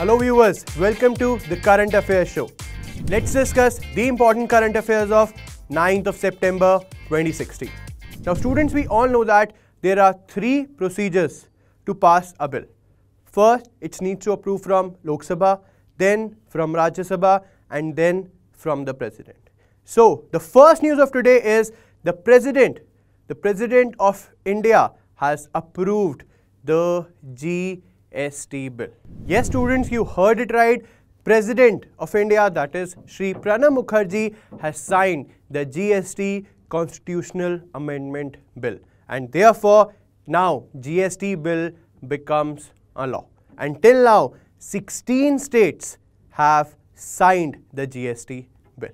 Hello viewers, welcome to the Current Affairs Show. Let's discuss the important current affairs of 9th of September 2016. Now students, we all know that there are three procedures to pass a bill. First, it needs to approve from Lok Sabha, then from Rajya Sabha, and then from the President. So the first news of today is the President of India has approved the GST bill. Yes students, you heard it right. President of India, that is Shri Pranab Mukherjee, has signed the GST constitutional amendment bill, and therefore now GST bill becomes a law. Until now 16 states have signed the GST bill.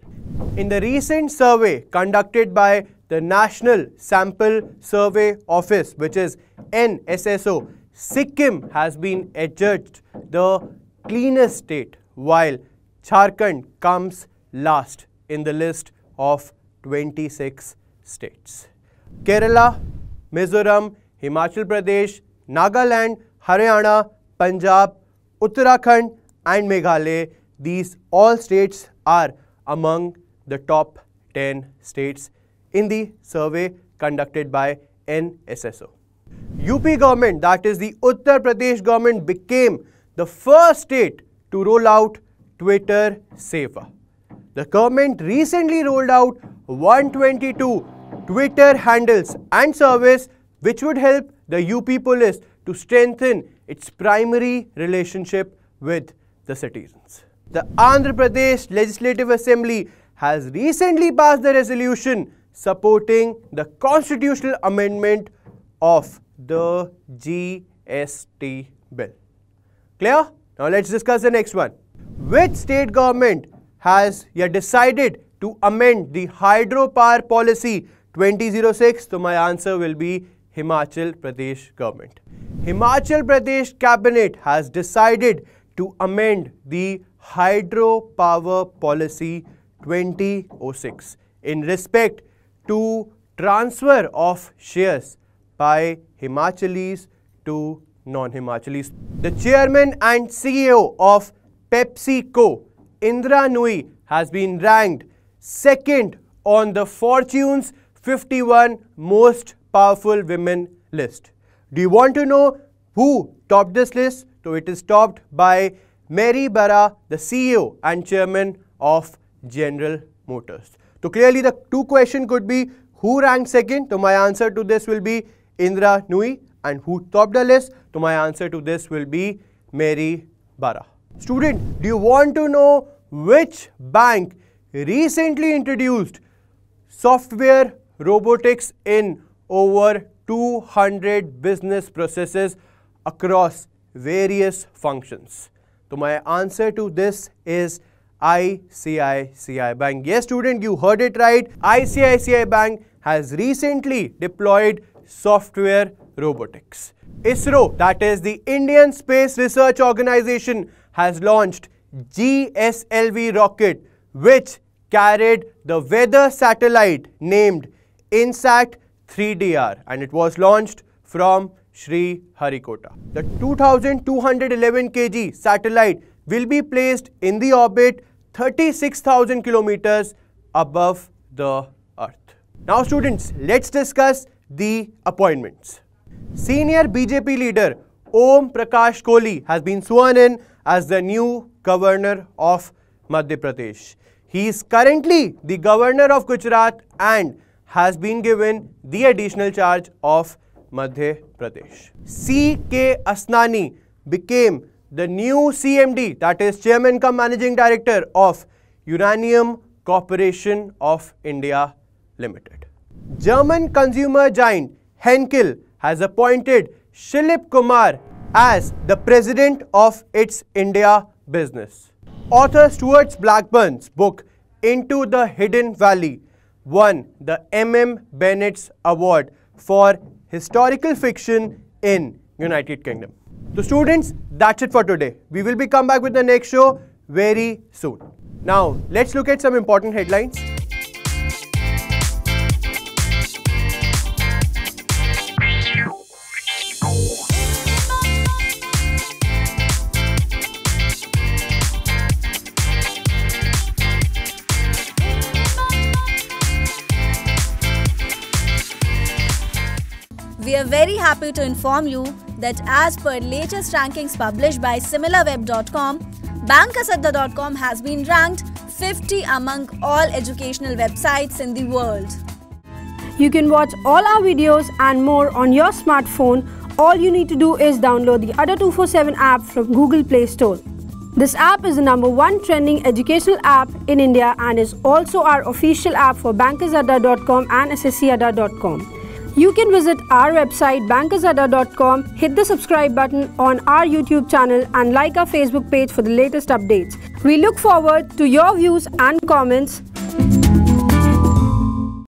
In the recent survey conducted by the National Sample Survey Office, which is NSSO, Sikkim has been adjudged the cleanest state, while Jharkhand comes last in the list of 26 states. Kerala, Mizoram, Himachal Pradesh, Nagaland, Haryana, Punjab, Uttarakhand and Meghalaya, these all states are among the top 10 states in the survey conducted by NSSO. UP government, that is the Uttar Pradesh government, became the first state to roll out Twitter Seva. The government recently rolled out 122 Twitter handles and service which would help the UP police to strengthen its primary relationship with the citizens. The Andhra Pradesh Legislative Assembly has recently passed the resolution supporting the constitutional amendment of the GST bill. Clear? Now let's discuss the next one. Which state government has decided to amend the hydropower policy 2006? So my answer will be Himachal Pradesh government. Himachal Pradesh cabinet has decided to amend the hydropower policy 2006 in respect to transfer of shares by Himachalis to non-Himachalis. The chairman and CEO of PepsiCo, Indra Nooyi, has been ranked second on the Fortune's 51 most powerful women list. Do you want to know who topped this list? So it is topped by Mary Barra, the CEO and chairman of General Motors. So clearly the two questions could be who ranked second? So my answer to this will be Indra Nooyi, and who topped the list? So my answer to this will be Mary Barra. Student, do you want to know which bank recently introduced software robotics in over 200 business processes across various functions? So my answer to this is ICICI Bank. Yes student, you heard it right. ICICI Bank has recently deployed software robotics. ISRO, that is the Indian Space Research Organization, has launched GSLV rocket which carried the weather satellite named INSAT 3DR, and it was launched from Sri Harikota. The 2211 kg satellite will be placed in the orbit 36,000 kilometers above the Earth. Now students, let's discuss the appointments. Senior BJP leader Om Prakash Kohli has been sworn in as the new governor of Madhya Pradesh. He is currently the governor of Gujarat and has been given the additional charge of Madhya Pradesh. C.K. Asnani became the new CMD, that is Chairman cum Managing Director of Uranium Corporation of India Limited. German consumer giant Henkel has appointed Shilip Kumar as the president of its India business. Author Stuart Blackburn's book Into the Hidden Valley won the M.M. Bennett's Award for historical fiction in United Kingdom. So students, that's it for today. We will be come back with the next show very soon. Now let's look at some important headlines. We are very happy to inform you that as per latest rankings published by SimilarWeb.com, Bankasadda.com has been ranked 50 among all educational websites in the world. You can watch all our videos and more on your smartphone. All you need to do is download the Adda 247 app from Google Play Store. This app is the #1 trending educational app in India and is also our official app for Bankasadda.com and SSCAdda.com. You can visit our website Bankasadda.com, hit the subscribe button on our YouTube channel and like our Facebook page for the latest updates. We look forward to your views and comments.